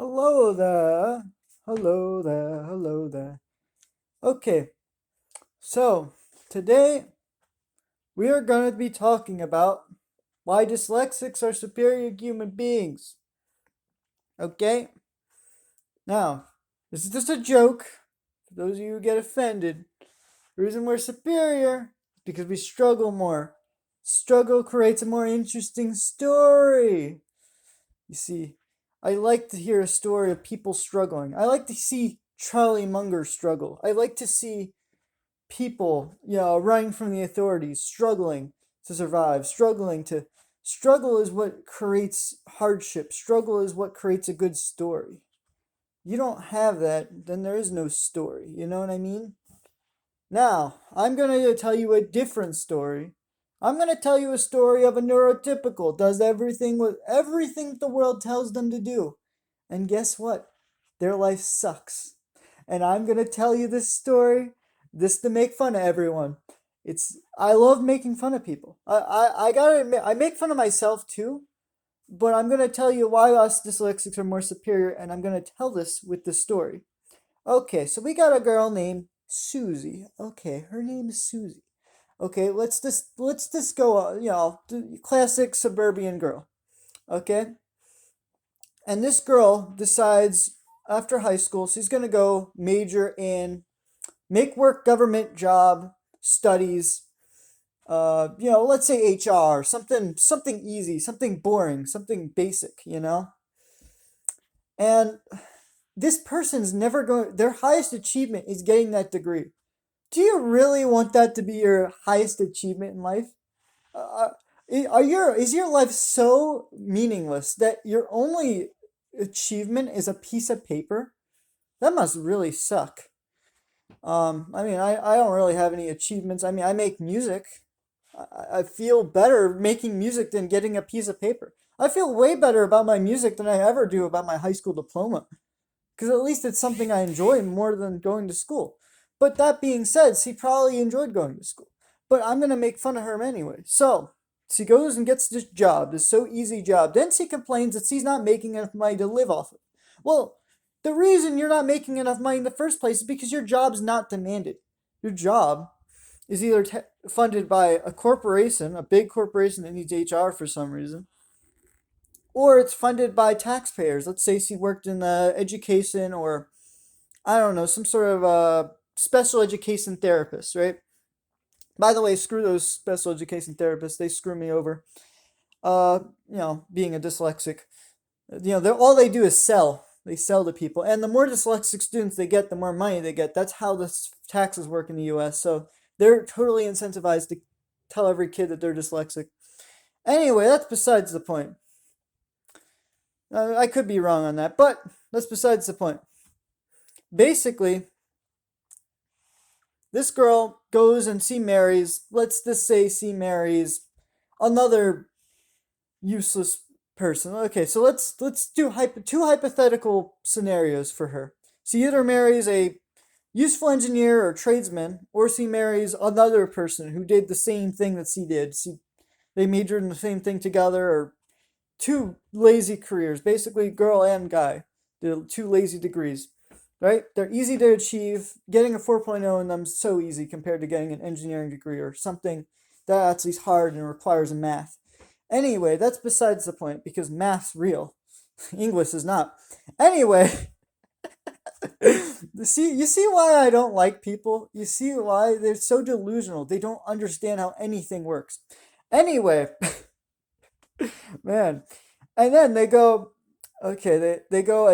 Hello there. Hello there. Hello there. Okay, so today we are going to be talking about why dyslexics are superior human beings. Okay? Now, this is just a joke. For those of you who get offended, the reason we're superior is because we struggle more. Struggle creates a more interesting story. You see, I like to hear a story of people struggling. I like to see Charlie Munger struggle. I like to see people, running from the authorities, struggling to survive, struggle is what creates hardship. Struggle is what creates a good story. You don't have that, then there is no story. You know what I mean? Now, I'm going to tell you a different story. I'm going to tell you a story of a neurotypical, does everything with everything the world tells them to do. And guess what? Their life sucks. And I'm going to tell you this story this to make fun of everyone. I love making fun of people. I got to admit I make fun of myself too, but I'm going to tell you why us dyslexics are more superior and I'm going to tell this with this story. Okay, so we got a girl named Susie. Okay, her name is Susie. Okay, let's just go. Classic suburban girl. Okay, and this girl decides after high school she's gonna go major in make work government job studies. Let's say HR, something easy, something boring, something basic. And this person's never going. Their highest achievement is getting that degree. Do you really want that to be your highest achievement in life? Uh, is your life so meaningless that your only achievement is a piece of paper? That must really suck. I don't really have any achievements. I mean, I make music. I feel better making music than getting a piece of paper. I feel way better about my music than I ever do about my high school diploma. Because at least it's something I enjoy more than going to school. But that being said, she probably enjoyed going to school. But I'm going to make fun of her anyway. So she goes and gets this job, this so easy job. Then she complains that she's not making enough money to live off of. Well, the reason you're not making enough money in the first place is because your job's not demanded. Your job is either funded by a corporation, a big corporation that needs HR for some reason, or it's funded by taxpayers. Let's say she worked in education or I don't know, some sort of special education therapist, right? By the way, screw those special education therapists. They screw me over. Being a dyslexic, all they do is sell. They sell to people, and the more dyslexic students they get, the more money they get. That's how the taxes work in the U.S. So they're totally incentivized to tell every kid that they're dyslexic. Anyway, that's besides the point. I could be wrong on that, but that's besides the point. Basically, this girl goes and she marries, let's just say she marries another useless person. Okay, so let's do two hypothetical scenarios for her. She either marries a useful engineer or tradesman, or she marries another person who did the same thing that she did. They majored in the same thing together, or two lazy careers, basically girl and guy, the two lazy degrees, right? They're easy to achieve. Getting a 4.0 in them is so easy compared to getting an engineering degree or something that actually is hard and requires math. Anyway, that's besides the point because math's real. English is not. Anyway, you see why I don't like people? You see why they're so delusional. They don't understand how anything works. Anyway, man. And then they go and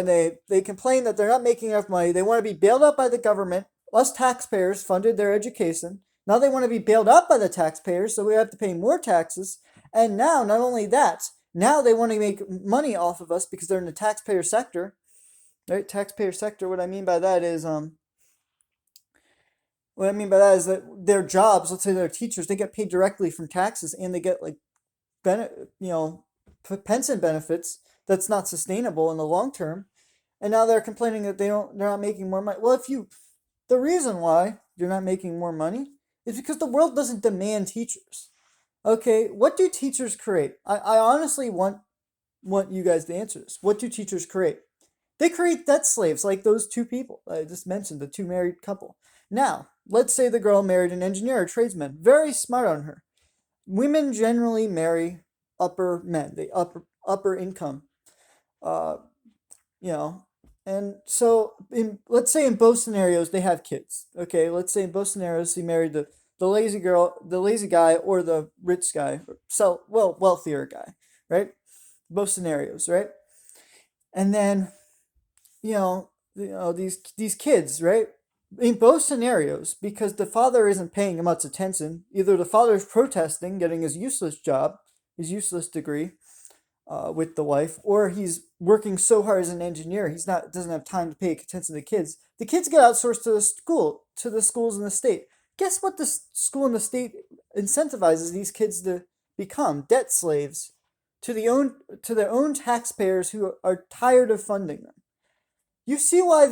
they complain that they're not making enough money. They want to be bailed out by the government. Us taxpayers funded their education. Now they want to be bailed out by the taxpayers, so we have to pay more taxes. And now, not only that, now they want to make money off of us because they're in the taxpayer sector. Right? Taxpayer sector, what I mean by that is that their jobs, let's say they're teachers, they get paid directly from taxes and they get like you know, pension benefits that's not sustainable in the long term. And now they're complaining that they're not making more money. Well, the reason why you're not making more money is because the world doesn't demand teachers. Okay, what do teachers create? I honestly want you guys to answer this. What do teachers create? They create debt slaves like those two people I just mentioned, the two married couple. Now, let's say the girl married an engineer or tradesman. Very smart on her. Women generally marry upper men, they upper income. Uh, you know, and so in let's say in both scenarios they have kids. Okay, let's say in both scenarios he married the lazy girl, the lazy guy, or the rich guy, so wealthier guy, right? Both scenarios, right? And then these kids, right? In both scenarios, because the father isn't paying much attention, either the father is protesting, getting his useless job, his useless degree, with the wife, or he's working so hard as an engineer, he's not doesn't have time to pay attention to the kids. The kids get outsourced to the schools in the state. Guess what the school in the state incentivizes these kids to become? Debt slaves to their own taxpayers who are tired of funding them. You see why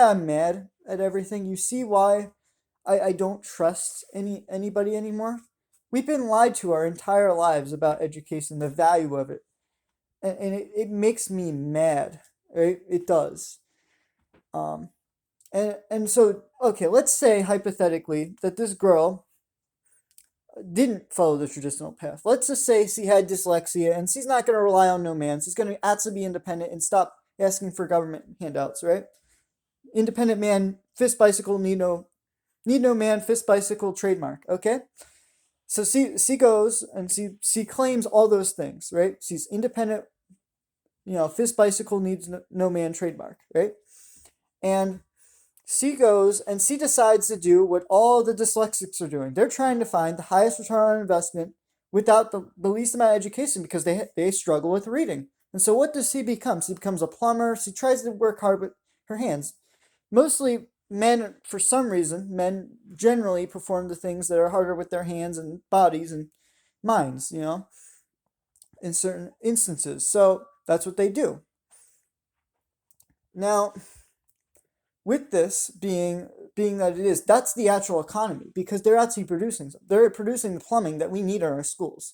I'm mad at everything? You see why I don't trust anybody anymore? We've been lied to our entire lives about education, the value of it. And it makes me mad. Right? It does. Um and so okay, let's say hypothetically that this girl didn't follow the traditional path. Let's just say she had dyslexia and she's not going to rely on no man. She's going to actually be independent and stop asking for government handouts, right? Independent man, fist bicycle, need no man, fist bicycle trademark, okay? So she goes and she claims all those things, right? She's independent, fist bicycle needs no man trademark, right? And she goes and she decides to do what all the dyslexics are doing. They're trying to find the highest return on investment without the least amount of education because they struggle with reading. And so what does she become? She becomes a plumber. She tries to work hard with her hands. Mostly men, for some reason, men generally perform the things that are harder with their hands and bodies and minds, in certain instances. So that's what they do. Now, with this being that it is, that's the actual economy because they're actually they're producing the plumbing that we need in our schools.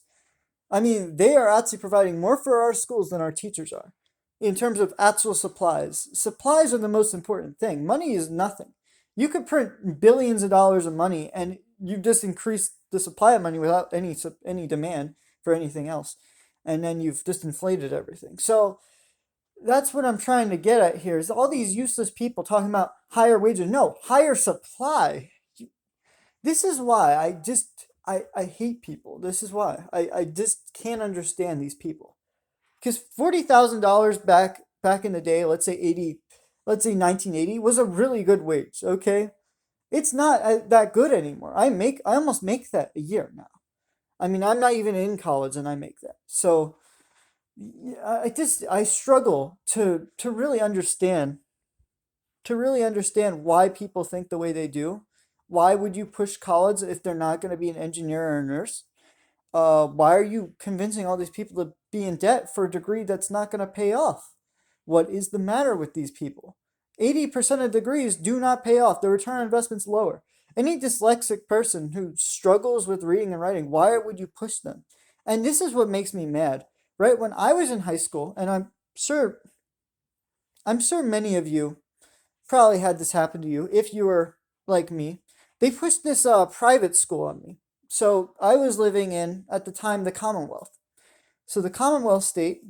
I mean, they are actually providing more for our schools than our teachers are in terms of actual supplies. Supplies are the most important thing. Money is nothing. You could print billions of dollars of money and you've just increased the supply of money without any demand for anything else. And then you've just inflated everything. So that's what I'm trying to get at here is all these useless people talking about higher wages. No, higher supply. This is why I hate people. This is why. I just can't understand these people. Because $40,000 back in the day, let's say 1980, was a really good wage, okay? It's not that good anymore. I almost make that a year now. I mean, I'm not even in college and I make that. So I struggle to really understand why people think the way they do. Why would you push college if they're not going to be an engineer or a nurse? Why are you convincing all these people to be in debt for a degree that's not going to pay off? What is the matter with these people? 80% of degrees do not pay off. The return on investment's lower. Any dyslexic person who struggles with reading and writing, why would you push them? And this is what makes me mad. Right when I was in high school, and I'm sure many of you probably had this happen to you if you were like me. They pushed this private school on me. So I was living in at the time the Commonwealth. So the Commonwealth state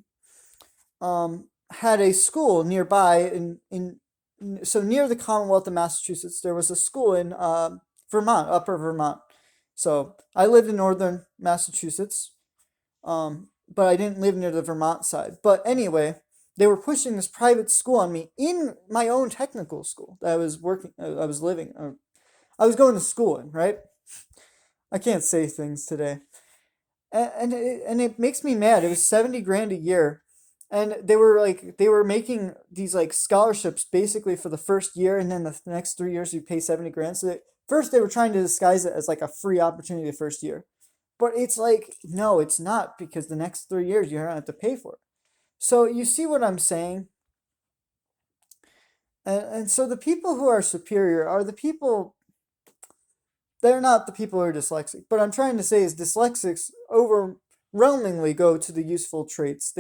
had a school nearby in so near the Commonwealth of Massachusetts. There was a school in Vermont, Upper Vermont. So I lived in northern Massachusetts, but I didn't live near the Vermont side. But anyway, they were pushing this private school on me in my own technical school that I was working. I was living. I was going to school in, right? I can't say things today, and it makes me mad. It was 70 grand a year, and they were making these like scholarships basically for the first year, and then the next 3 years you pay 70 grand. So first they were trying to disguise it as like a free opportunity the first year, but it's like no, it's not because the next 3 years you don't have to pay for it. So you see what I'm saying? And so the people who are superior are the people, they're not the people who are dyslexic. But I'm trying to say is dyslexics overwhelmingly go to the useful traits.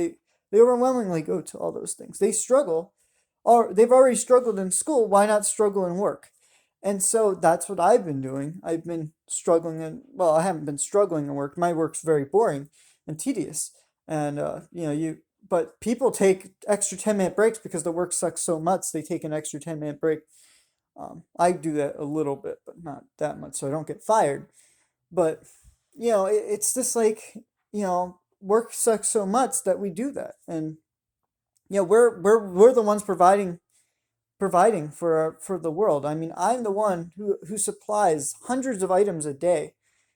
They overwhelmingly go to all those things. They struggle, or they've already struggled in school. Why not struggle in work? And so that's what I've been doing. I've been struggling in, well, I haven't been struggling in work. My work's very boring and tedious. And, but people take extra 10-minute breaks because the work sucks so much. They take an extra 10-minute break. I do that a little bit, but not that much, so I don't get fired. But, it's just like, work sucks so much that we do that. And, we're the ones providing for the world. I mean, I'm the one who supplies hundreds of items a day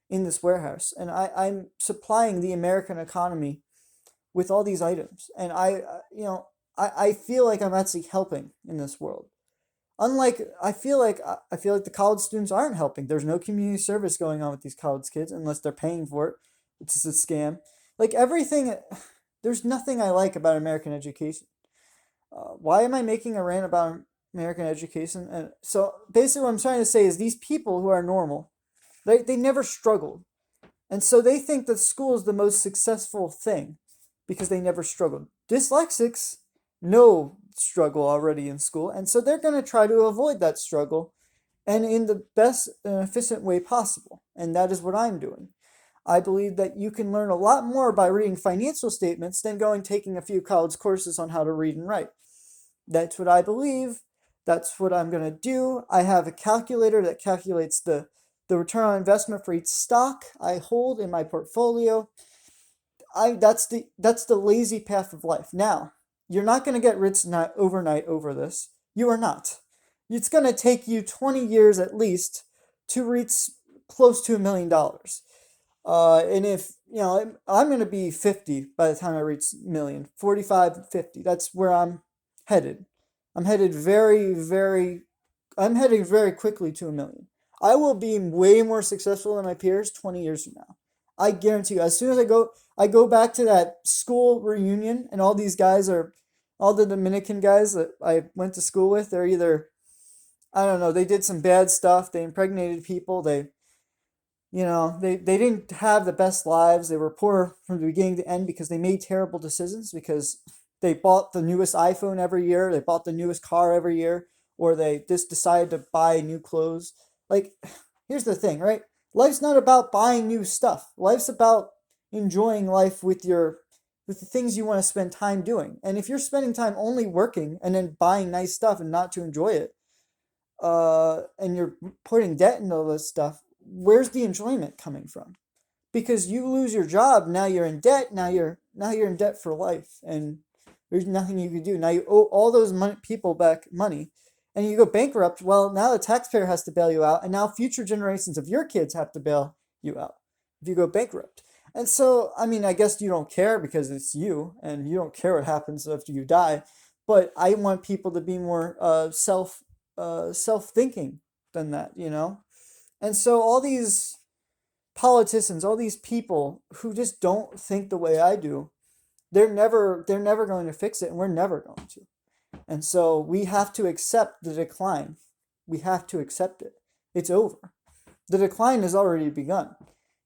in this warehouse, and I'm supplying the American economy with all these items, and I feel like I'm actually helping in this world. Unlike, I feel like the college students aren't helping. There's no community service going on with these college kids unless they're paying for it. It's just a scam. Like everything, there's nothing I like about American education. Why am I making a rant about American education? And so basically, what I'm trying to say is these people who are normal, they never struggled. And so they think that school is the most successful thing because they never struggled. Dyslexics know struggle already in school, and so they're going to try to avoid that struggle and in the best and efficient way possible. And that is what I'm doing. I believe that you can learn a lot more by reading financial statements than going taking a few college courses on how to read and write. That's what I believe. That's what I'm going to do. I have a calculator that calculates the return on investment for each stock I hold in my portfolio. That's the lazy path of life. Now, you're not going to get rich not overnight over this. You are not. It's going to take you 20 years at least to reach close to $1 million. And if, I'm going to be 50 by the time I reach million, 45, 50. That's where I'm headed. I'm headed I'm heading very quickly to 1 million. I will be way more successful than my peers 20 years from now. I guarantee you, as soon as I go back to that school reunion and all the Dominican guys that I went to school with, they're either, I don't know, they did some bad stuff, they impregnated people, they didn't have the best lives. They were poor from the beginning to end because they made terrible decisions because they bought the newest iPhone every year, they bought the newest car every year, or they just decided to buy new clothes. Like, here's the thing, right? Life's not about buying new stuff. Life's about enjoying life with the things you want to spend time doing. And if you're spending time only working and then buying nice stuff and not to enjoy it, and you're putting debt into all this stuff, where's the enjoyment coming from? Because you lose your job, now you're in debt, now you're in debt for life, and there's nothing you can do. Now you owe all those people back money, and you go bankrupt. Well, now the taxpayer has to bail you out, and now future generations of your kids have to bail you out if you go bankrupt. And so, I mean, I guess you don't care because it's you, and you don't care what happens after you die. But I want people to be more self thinking than that. And so all these politicians, all these people who just don't think the way I do, they're never going to fix it, and we're never going to. And so we have to accept the decline. We have to accept it. It's over. The decline has already begun.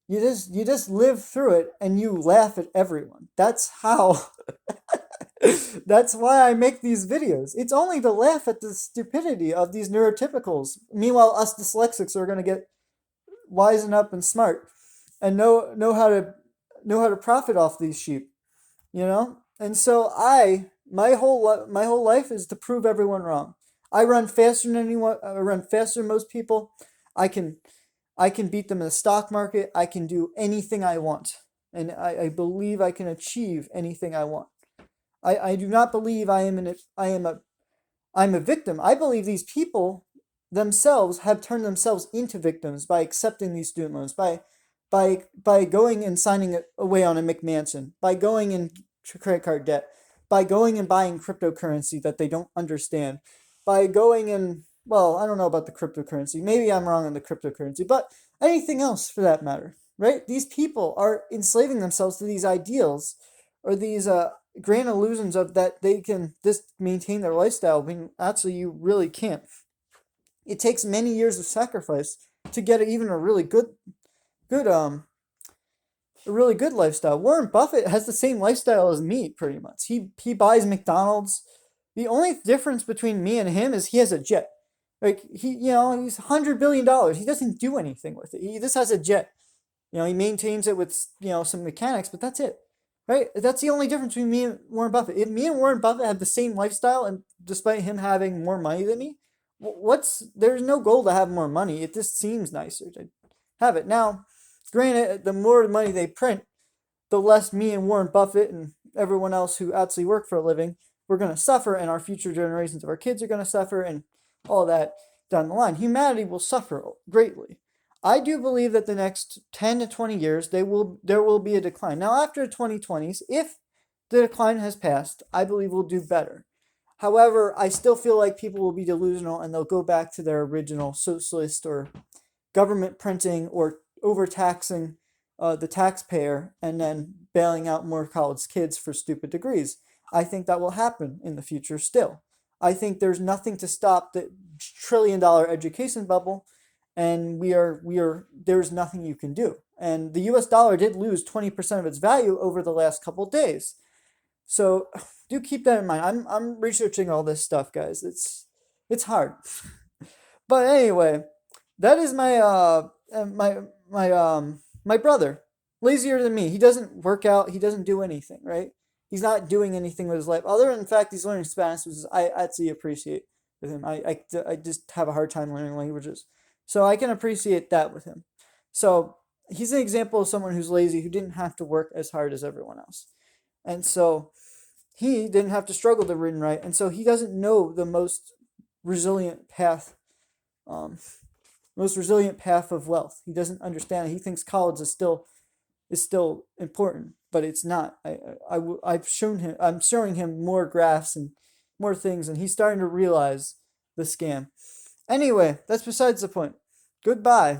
You just live through it and you laugh at everyone. That's how that's why I make these videos. It's only to laugh at the stupidity of these neurotypicals. Meanwhile, us dyslexics are going to get wisen up and smart and know how to profit off these sheep. And so my whole life is to prove everyone wrong. I run faster than anyone. I run faster than most people. I can I can beat them in the stock market. I can do anything I want. And I believe I can achieve anything I want. I do not believe I'm a victim. I believe these people themselves have turned themselves into victims by accepting these student loans, by going and signing away on a McMansion, by going into credit card debt, by going and buying cryptocurrency that they don't understand, by going and, well, I don't know about the cryptocurrency. Maybe I'm wrong on the cryptocurrency, but anything else for that matter, right? These people are enslaving themselves to these ideals or these grand illusions of that they can just maintain their lifestyle when actually you really can't. It takes many years of sacrifice to get even a really good a really good lifestyle. Warren Buffett has the same lifestyle as me, pretty much. He buys McDonald's. The only difference between me and him is he has a jet. Like he's $100 billion. He doesn't do anything with it. He just has a jet. He maintains it with some mechanics, but that's it, right? That's the only difference between me and Warren Buffett. If me and Warren Buffett have the same lifestyle, and despite him having more money than me, there's no goal to have more money. It just seems nicer to have it. Now, granted, the more money they print, the less me and Warren Buffett and everyone else who actually work for a living, we're going to suffer, and our future generations of our kids are going to suffer, and all that down the line. Humanity will suffer greatly. I do believe that the next 10 to 20 years, there will be a decline. Now, after the 2020s, if the decline has passed, I believe we'll do better. However, I still feel like people will be delusional and they'll go back to their original socialist or government printing or overtaxing the taxpayer and then bailing out more college kids for stupid degrees. I think that will happen in the future still. I think there's nothing to stop the trillion-dollar education bubble, and there's nothing you can do. And the US dollar did lose 20% of its value over the last couple of days. So do keep that in mind. I'm researching all this stuff, guys. It's hard. But anyway, that is my brother. Lazier than me. He doesn't work out, he doesn't do anything, right? He's not doing anything with his life. Other than the fact he's learning Spanish, which I actually appreciate with him. I just have a hard time learning languages. So I can appreciate that with him. So he's an example of someone who's lazy, who didn't have to work as hard as everyone else. And so he didn't have to struggle to read and write. And so he doesn't know the most resilient path, of wealth. He doesn't understand it. He thinks college is still important, but it's not. I'm showing him more graphs and more things, and he's starting to realize the scam. Anyway, that's besides the point. Goodbye.